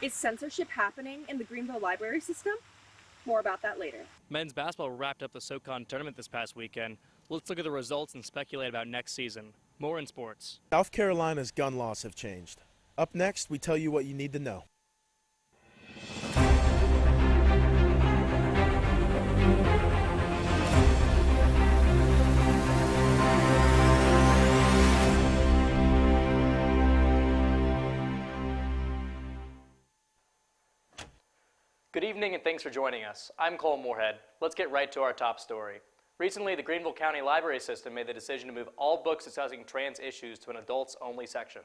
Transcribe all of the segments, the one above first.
Is censorship happening in the Greenville library system? More about that later. Men's basketball wrapped up the SoCon tournament this past weekend. Let's look at the results and speculate about next season. More in sports. South Carolina's gun laws have changed. Up next, we tell you what you need to know. Good evening and thanks for joining us. I'm Cole Morehead. Let's get right to our top story. Recently, the Greenville County Library System made the decision to move all books discussing trans issues to an adults-only section.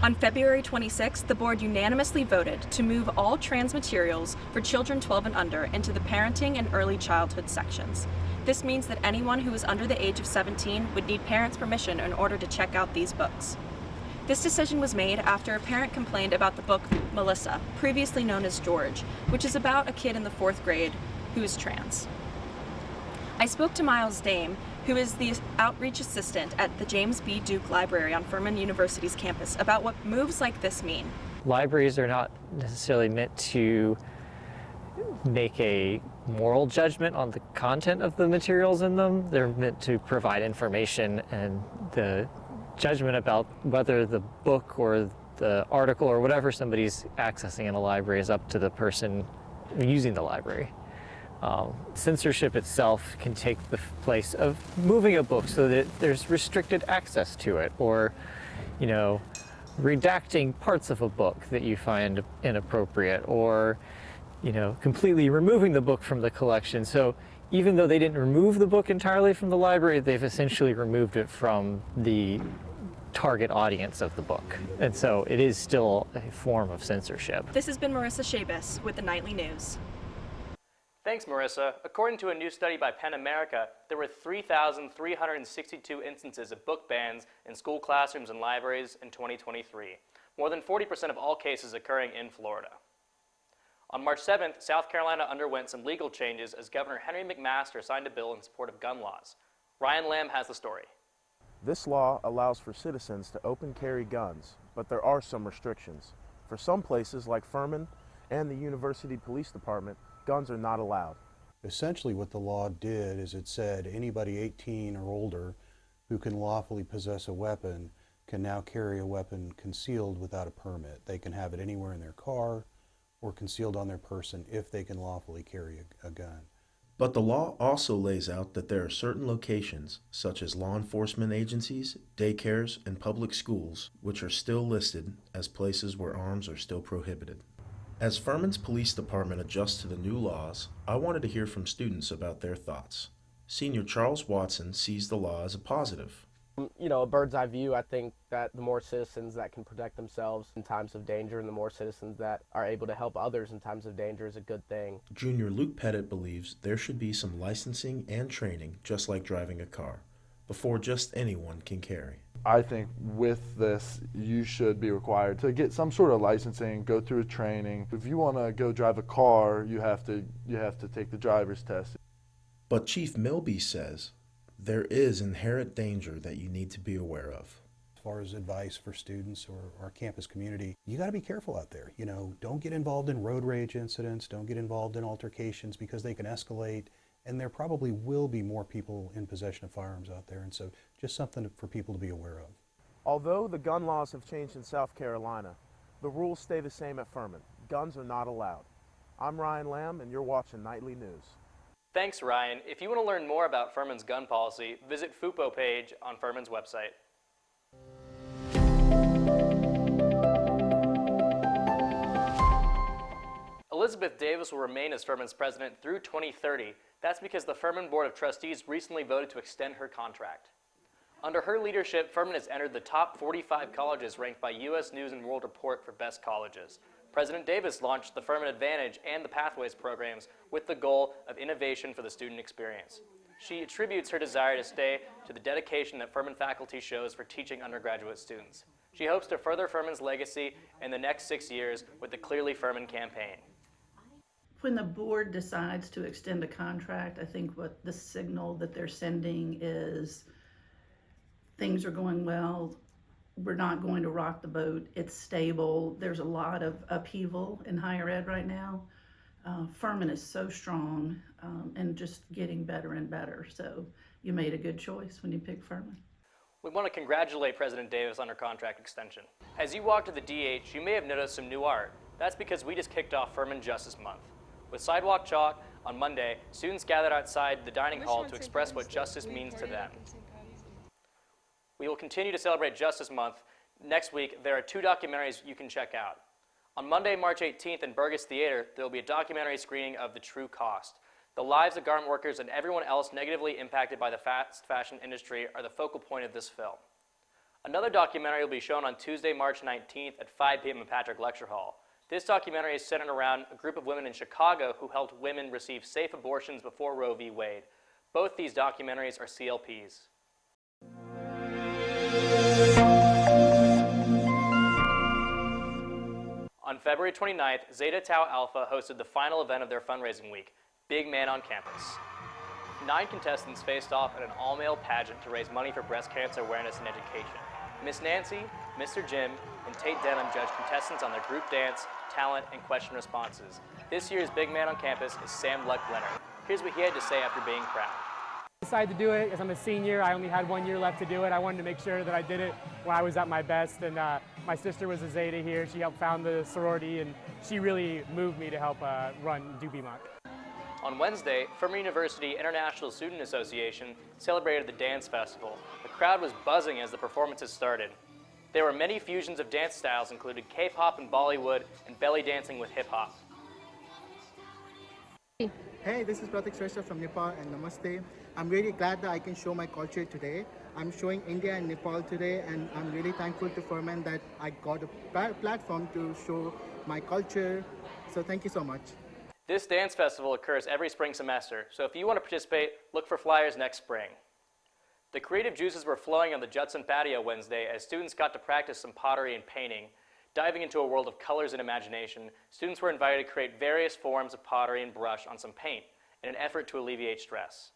On February 26th, the board unanimously voted to move all trans materials for children 12 and under into the parenting and early childhood sections. This means that anyone who is under the age of 17 would need parents' permission in order to check out these books. This decision was made after a parent complained about the book Melissa, previously known as George, which is about a kid in the 4th grade who is trans. I spoke to Miles Dame, who is the outreach assistant at the James B. Duke Library on Furman University's campus, about what moves like this mean. Libraries are not necessarily meant to make a moral judgment on the content of the materials in them. They're meant to provide information, and the judgment about whether the book or the article or whatever somebody's accessing in a library is up to the person using the library. Censorship itself can take the place of moving a book so that there's restricted access to it, or, you know, redacting parts of a book that you find inappropriate, or, you know, completely removing the book from the collection. So even though they didn't remove the book entirely from the library, they've essentially removed it from the target audience of the book. And so it is still a form of censorship. This has been Marissa SCHABES with the Nightly News. Thanks, Marissa. According to a new study by PEN America, there were 3,362 instances of book bans in school classrooms and libraries in 2023, more than 40% of all cases occurring in Florida. On March 7th, South Carolina underwent some legal changes as Governor Henry McMaster signed a bill in support of gun laws. Ryan Lamb has the story. This law allows for citizens to open carry guns, but there are some restrictions. For some places like Furman and the University Police Department, guns are not allowed. Essentially what the law did is it said anybody 18 or older who can lawfully possess a weapon can now carry a weapon concealed without a permit. They can have it anywhere in their car or concealed on their person if they can lawfully carry a gun. But the law also lays out that there are certain locations, such as law enforcement agencies, daycares, and public schools, which are still listed as places where arms are still prohibited. As Furman's police department adjusts to the new laws, I wanted to hear from students about their thoughts. Senior Charles Watson sees the law as a positive. You know, a bird's eye view, I think that the more citizens that can protect themselves in times of danger and the more citizens that are able to help others in times of danger is a good thing. Junior Luke Pettit believes there should be some licensing and training, just like driving a car, before just anyone can carry. I think with this, you should be required to get some sort of licensing, go through a training. If you want to go drive a car, you have to take the driver's test. But Chief Milby says there is inherent danger that you need to be aware of. As far as advice for students or our campus community, you got to be careful out there. You know, don't get involved in road rage incidents, don't get involved in altercations because they can escalate, and there probably will be more people in possession of firearms out there, and so just something for people to be aware of. Although the gun laws have changed in South Carolina, the rules stay the same at Furman. Guns are not allowed. I'm Ryan Lamb, and you're watching Nightly News. Thanks, Ryan. If you want to learn more about Furman's gun policy, visit FUPO page on Furman's website. Elizabeth Davis will remain as Furman's president through 2030. That's because the Furman Board of Trustees recently voted to extend her contract. Under her leadership, Furman has entered the top 45 colleges ranked by U.S. News & World Report for best colleges. President Davis launched the Furman Advantage and the Pathways programs with the goal of innovation for the student experience. She attributes her desire to stay to the dedication that Furman faculty shows for teaching undergraduate students. She hopes to further Furman's legacy in the next 6 years with the Clearly Furman campaign. When the board decides to extend a contract, I think what the signal that they're sending is things are going well, we're not going to rock the boat. It's stable. There's a lot of upheaval in higher ed right now. Furman is so strong and just getting better and better. So you made a good choice when you picked Furman. We want to congratulate President Davis on her contract extension. As you walk to the DH, you may have noticed some new art. That's because we just kicked off Furman Justice Month. With sidewalk chalk, on Monday, students gathered outside the dining hall to express what justice means to them. We will continue to celebrate Justice Month. Next week, there are 2 documentaries you can check out. On Monday, March 18th in Burgess Theater, there will be a documentary screening of The True Cost. The lives of garment workers and everyone else negatively impacted by the fast fashion industry are the focal point of this film. Another documentary will be shown on Tuesday, March 19th at 5 p.m. in Patrick Lecture Hall. This documentary is centered around a group of women in Chicago who helped women receive safe abortions before Roe v. Wade. Both these documentaries are CLPs. On February 29th, Zeta Tau Alpha hosted the final event of their fundraising week, Big Man on Campus. 9 contestants faced off at an all-male pageant to raise money for breast cancer awareness and education. Miss Nancy, Mr. Jim, and Tate Denham judged contestants on their group dance, talent, and question responses. This year's Big Man on Campus is Sam Leonard. Here's what he had to say after being crowned. I decided to do it as I'm a senior. I only had 1 year left to do it. I wanted to make sure that I did it when I was at my best. And my sister was a Zeta here. She helped found the sorority, and she really moved me to help do BMOC. On Wednesday, Furman University International Student Association celebrated the dance festival. The crowd was buzzing as the performances started. There were many fusions of dance styles, including K-pop and Bollywood, and belly dancing with hip-hop. Hey, this is Pratik Shrestha from Nepal, and namaste. I'm really glad that I can show my culture today. I'm showing India and Nepal today, and I'm really thankful to Furman that I got a platform to show my culture. So thank you so much. This dance festival occurs every spring semester, so if you want to participate, look for flyers next spring. The creative juices were flowing on the Judson patio Wednesday as students got to practice some pottery and painting. Diving into a world of colors and imagination, students were invited to create various forms of pottery and brush on some paint in an effort to alleviate stress.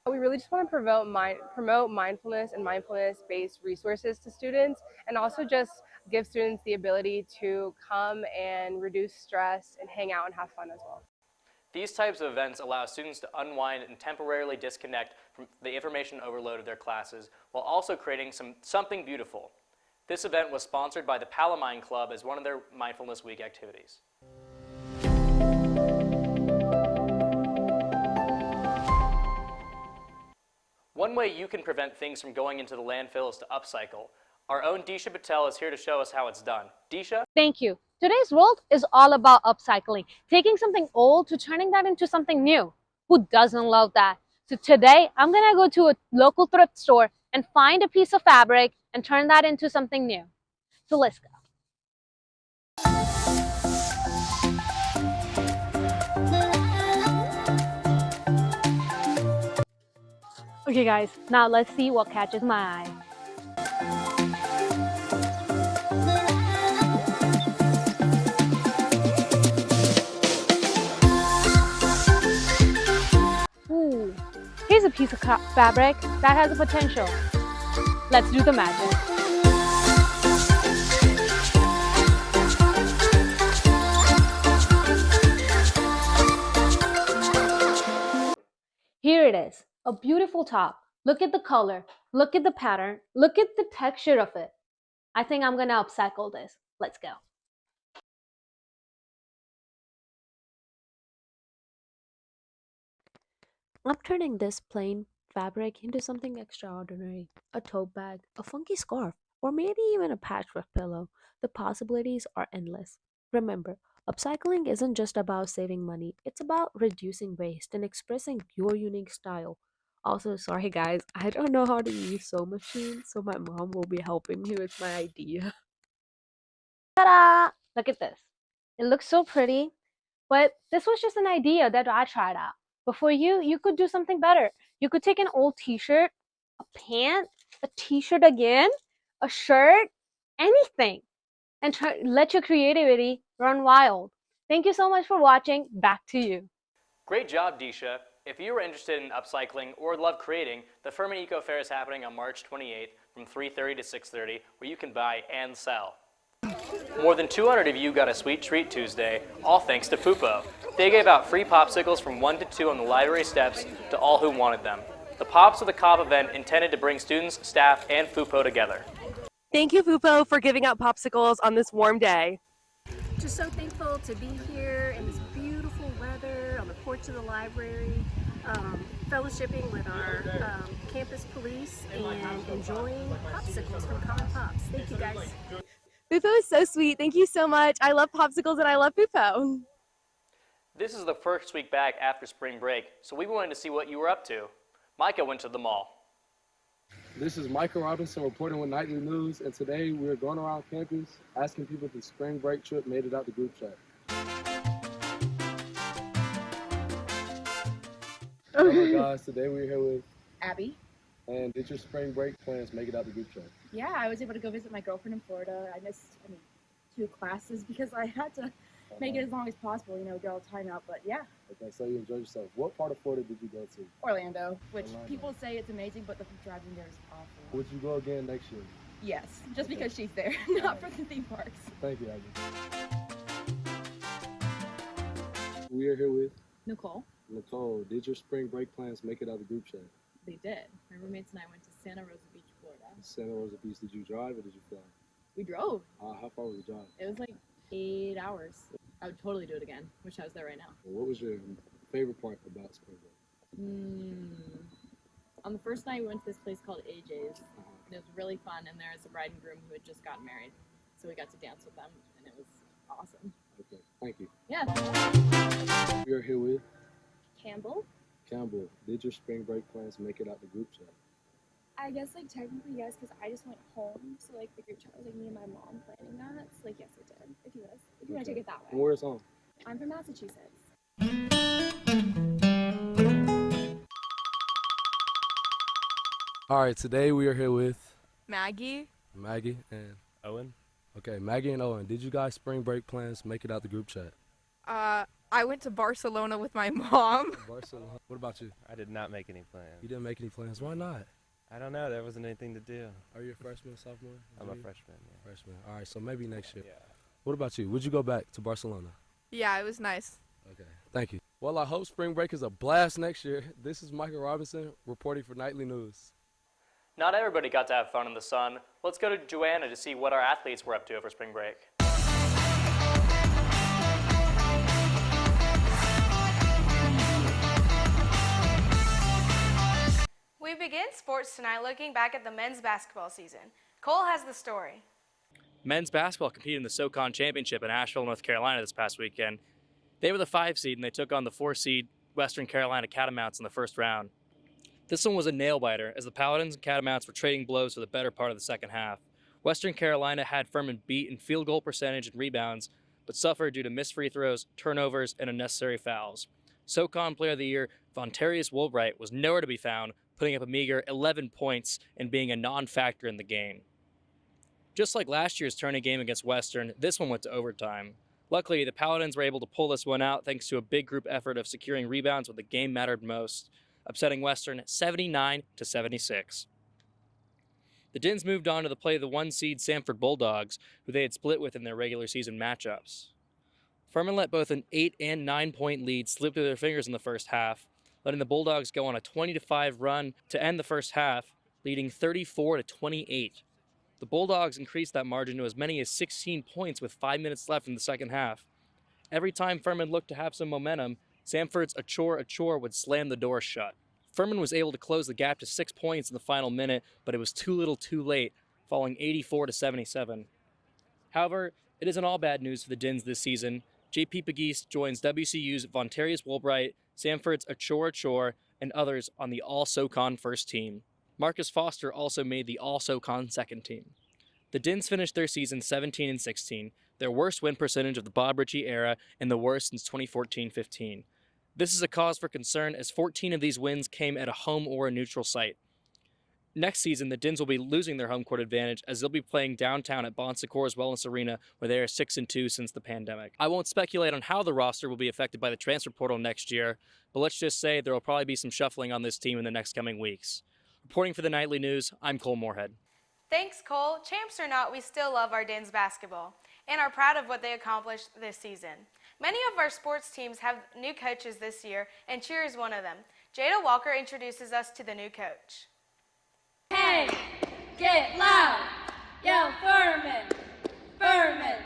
We really just want to promote mindfulness and mindfulness-based resources to students, and also just give students the ability to come and reduce stress and hang out and have fun as well. These types of events allow students to unwind and temporarily disconnect from the information overload of their classes while also creating something beautiful. This event was sponsored by the Palamine Club as one of their Mindfulness Week activities. One way you can prevent things from going into the landfill is to upcycle. Our own DISHA Patel is here to show us how it's done. DISHA? Thank you. Today's world is all about upcycling, taking something old to turning that into something new. Who doesn't love that? So today, I'm gonna go to a local thrift store and find a piece of fabric and turn that into something new. So let's go. Okay guys, now let's see what catches my eye. Ooh, here's a piece of fabric that has a potential. Let's do the magic. Here it is, a beautiful top. Look at the color, look at the pattern, look at the texture of it. I think I'm gonna upcycle this. Let's go. I'm turning this plain fabric into something extraordinary. A tote bag, a funky scarf, or maybe even a patchwork pillow. The possibilities are endless. Remember, upcycling isn't just about saving money, it's about reducing waste and expressing your unique style. Also, sorry guys, I don't know how to use sewing machine, so my mom will be helping me with my idea. Ta-da! Look at this. It looks so pretty, but this was just an idea that I tried out. But for you, you could do something better. You could take an old t-shirt, a pant, a t-shirt again, a shirt, anything, and let your creativity run wild. Thank you so much for watching. Back to you. Great job, DISHA. If you are interested in upcycling or love creating, the Furman Eco Fair is happening on March 28th from 3:30 to 6:30, where you can buy and sell. More than 200 of you got a sweet treat Tuesday, all thanks to FUPO. They gave out free popsicles from 1 to 2 on the library steps to all who wanted them. The Pops of the Cob event intended to bring students, staff, and FUPO together. Thank you, FUPO, for giving out popsicles on this warm day. Just so thankful to be here in this beautiful weather on the porch of the library, fellowshipping with our campus police and enjoying popsicles from Common Pops. Thank you guys. FUPO is so sweet. Thank you so much. I love popsicles and I love FUPO. This is the first week back after spring break, so we wanted to see what you were up to. Micah went to the mall. This is Michael Robinson reporting with Nightly News, and today we're going around campus asking people if the spring break trip made it out the group chat. Oh my gosh, today we're here with Abby. And did your spring break plans make it out the group chat? Yeah, I was able to go visit my girlfriend in Florida. I missed 2 classes because I had to make it as long as possible, get all the time out, but yeah. Okay, so you enjoyed yourself. What part of Florida did you go to? Orlando, which people say it's amazing, but the driving there is awful. Would you go again next year? Yes, just because she's there, not for the theme parks. Thank you, Abby. We are here with Nicole. Nicole. Did your spring break plans make it out the group chat? They did. My roommates and I went to Santa Rosa Beach, Florida. Santa Rosa Beach, did you drive or did you fly? We drove. How far was the drive? It was like 8 hours. I would totally do it again. Wish I was there right now. What was your favorite part about spring break? On the first night, we went to this place called AJ's. And it was really fun, and there was a bride and groom who had just gotten married. So we got to dance with them, and it was awesome. Okay, thank you. Yeah. We are here with Campbell. Campbell. Did your spring break plans make it out the group chat? I guess technically yes, because I just went home, so the group chat was me and my mom planning that. So yes, it did. If you want to take it that way. And where's home? I'm from Massachusetts. All right, today we are here with Maggie and Owen. Okay, Maggie and Owen. Did you guys spring break plans make it out the group chat? I went to Barcelona with my mom. Barcelona. What about you? I did not make any plans. You didn't make any plans. Why not? I don't know. There wasn't anything to do. Are you a freshman, sophomore? I'm a freshman. Yeah. Freshman. All right, so maybe next year. Yeah. What about you? Would you go back to Barcelona? Yeah, it was nice. Okay, thank you. Well, I hope spring break is a blast next year. This is Michael Robinson reporting for Nightly News. Not everybody got to have fun in the sun. Let's go to Joanna to see what our athletes were up to over spring break. We begin sports tonight looking back at the men's basketball season. Cole has the story. Men's basketball competed in the SoCon Championship in Asheville, North Carolina this past weekend. They were the 5 seed and they took on the 4 seed Western Carolina Catamounts in the first round. This one was a nail-biter as the Paladins and Catamounts were trading blows for the better part of the second half. Western Carolina had Furman beat in field goal percentage and rebounds, but suffered due to missed free throws, turnovers, and unnecessary fouls. SoCon Player of the Year, Vontarius Woolbright, was nowhere to be found, putting up a meager 11 points and being a non-factor in the game. Just like last year's tourney game against Western, this one went to overtime. Luckily, the Paladins were able to pull this one out thanks to a big group effort of securing rebounds when the game mattered most, upsetting Western 79-76. The Dins moved on to play the 1 seed Samford Bulldogs, who they had split with in their regular season matchups. Furman let both an 8 and 9 point lead slip through their fingers in the first half, letting the Bulldogs go on a 20-5 run to end the first half, leading 34-28. The Bulldogs increased that margin to as many as 16 points with 5 minutes left in the second half. Every time Furman looked to have some momentum, Samford's Achor would slam the door shut. Furman was able to close the gap to 6 points in the final minute, but it was too little too late, falling 84-77. However, it isn't all bad news for the Dins this season. JP Pegues joins WCU's Vontarius Woolbright, Samford's Achor, and others on the All-SoCon first team. Marcus Foster also made the All-SoCon second team. The Dins finished their season 17-16, their worst win percentage of the Bob Ritchie era and the worst since 2014-15. This is a cause for concern as 14 of these wins came at a home or a neutral site. Next season, the Dins will be losing their home court advantage as they'll be playing downtown at Bon Secours Wellness Arena, where they are 6-2 since the pandemic. I won't speculate on how the roster will be affected by the transfer portal next year, but let's just say there will probably be some shuffling on this team in the next coming weeks. Reporting for the Nightly News, I'm Cole Moorhead. Thanks, Cole. Champs or not, we still love our Dens basketball and are proud of what they accomplished this season. Many of our sports teams have new coaches this year, and Cheer is one of them. Jada Walker introduces us to the new coach. Hey, get loud, yell Furman, Furman.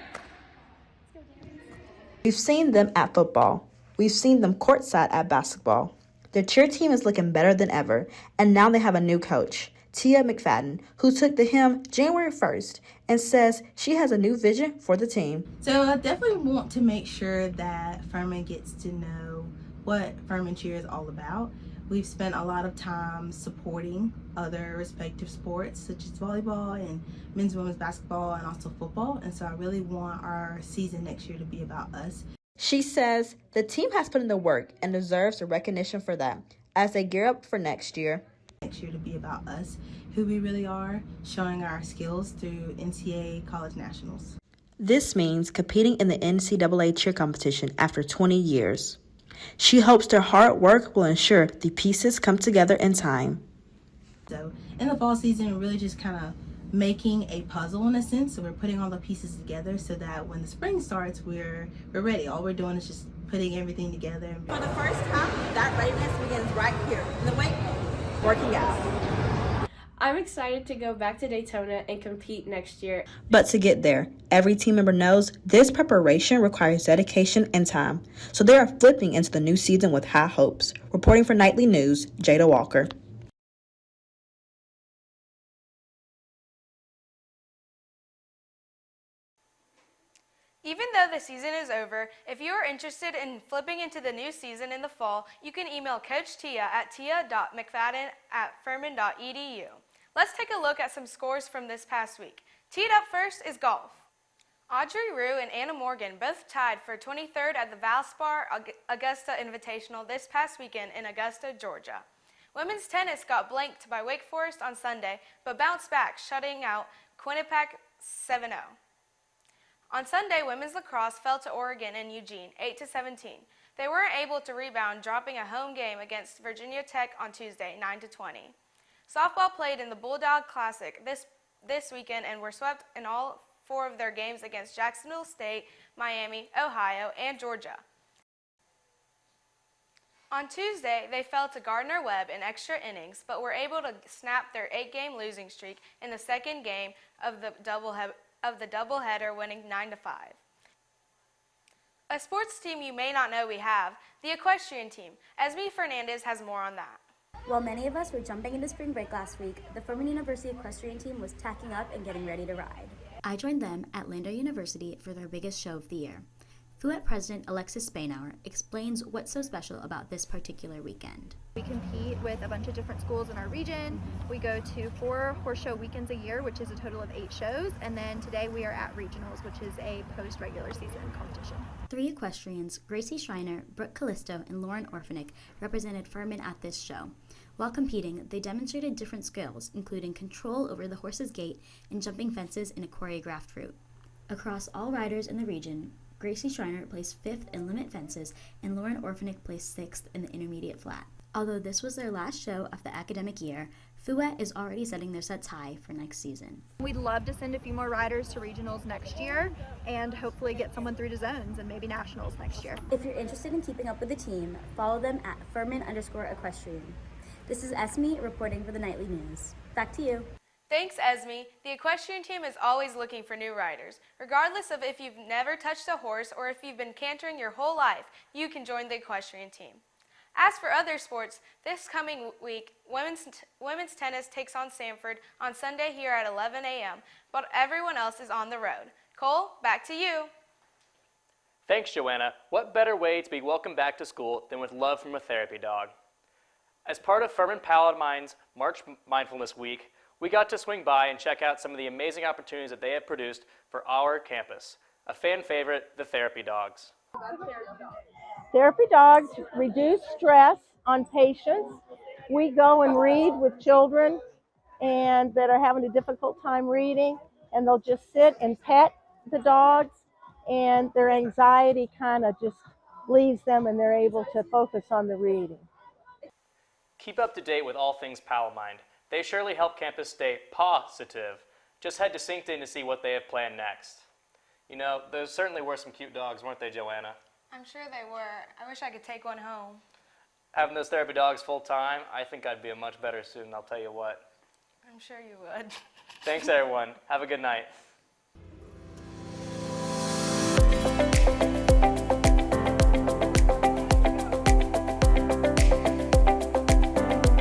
We've seen them at football. We've seen them courtside at basketball. Their cheer team is looking better than ever, and now they have a new coach, Tia McFadden, who took the hymn January 1st and says she has a new vision for the team. So I definitely want to make sure that Furman gets to know what Furman Cheer is all about. We've spent a lot of time supporting other respective sports such as volleyball and men's and women's basketball and also football, and so I really want our season next year to be about us. She says the team has put in the work and deserves the recognition for that as they gear up for next year. Next year to be about us, who we really are, showing our skills through NCAA College Nationals. This means competing in the NCAA cheer competition after 20 years. She hopes their hard work will ensure the pieces come together in time. So in the fall season, we're really just kind of making a puzzle in a sense. So we're putting all the pieces together so that when the spring starts, we're ready. All we're doing is just putting everything together. For the first time, that readiness begins right here in the weight room. Working out. I'm excited to go back to Daytona and compete next year. But to get there, every team member knows this preparation requires dedication and time. So they are flipping into the new season with high hopes. Reporting for Nightly News, Jada Walker. Even though the season is over, if you are interested in flipping into the new season in the fall, you can email Coach Tia at tia.mcfadden@furman.edu. Let's take a look at some scores from this past week. Teed up first is golf. Audrey Rue and Anna Morgan both tied for 23rd at the Valspar Augusta Invitational this past weekend in Augusta, Georgia. Women's tennis got blanked by Wake Forest on Sunday, but bounced back, shutting out Quinnipiac 7-0. On Sunday, women's lacrosse fell to Oregon and Eugene, 8-17. They weren't able to rebound, dropping a home game against Virginia Tech on Tuesday, 9-20. Softball played in the Bulldog Classic this weekend and were swept in all 4 of their games against Jacksonville State, Miami, Ohio, and Georgia. On Tuesday, they fell to Gardner-Webb in extra innings, but were able to snap their 8-game losing streak in the second game of the doubleheader, winning 9-5. A sports team you may not know we have, the equestrian team. ESMIE Fernandez has more on that. While many of us were jumping into spring break last week, the Furman University equestrian team was tacking up and getting ready to ride. I joined them at Lander University for their biggest show of the year. FUISA President Alexis Spainauer explains what's so special about this particular weekend. We compete with a bunch of different schools in our region. We go to 4 horse show weekends a year, which is a total of 8 shows. And then today we are at regionals, which is a post-regular season competition. 3 equestrians, Gracie Schreiner, Brooke Callisto, and Lauren Orphanek, represented Furman at this show. While competing, they demonstrated different skills, including control over the horse's gait and jumping fences in a choreographed route. Across all riders in the region, Gracie Schreiner placed 5th in limit fences, and Lauren Orphanek placed 6th in the intermediate flat. Although this was their last show of the academic year, FUISA is already setting their sets high for next season. We'd love to send a few more riders to regionals next year and hopefully get someone through to zones and maybe nationals next year. If you're interested in keeping up with the team, follow them at Furman_equestrian. This is Esme reporting for the Nightly News. Back to you. Thanks, Esme. The equestrian team is always looking for new riders. Regardless of if you've never touched a horse or if you've been cantering your whole life, you can join the equestrian team. As for other sports, this coming week, women's tennis takes on Sanford on Sunday here at 11 a.m., but everyone else is on the road. Cole, back to you. Thanks, Joanna. What better way to be welcomed back to school than with love from a therapy dog? As part of Furman Palamine's March Mindfulness Week, we got to swing by and check out some of the amazing opportunities that they have produced for our campus. A fan favorite, the therapy dogs. Therapy dogs reduce stress on patients. We go and read with children and that are having a difficult time reading, and they'll just sit and pet the dogs, and their anxiety kind of just leaves them and they're able to focus on the reading. Keep up to date with all things Palamind. They surely help campus stay positive. Just head to Syncton to see what they have planned next. You know, there certainly were some cute dogs, weren't they, Joanna? I'm sure they were. I wish I could take one home. Having those therapy dogs full time, I think I'd be a much better student, I'll tell you what. I'm sure you would. Thanks, everyone. Have a good night.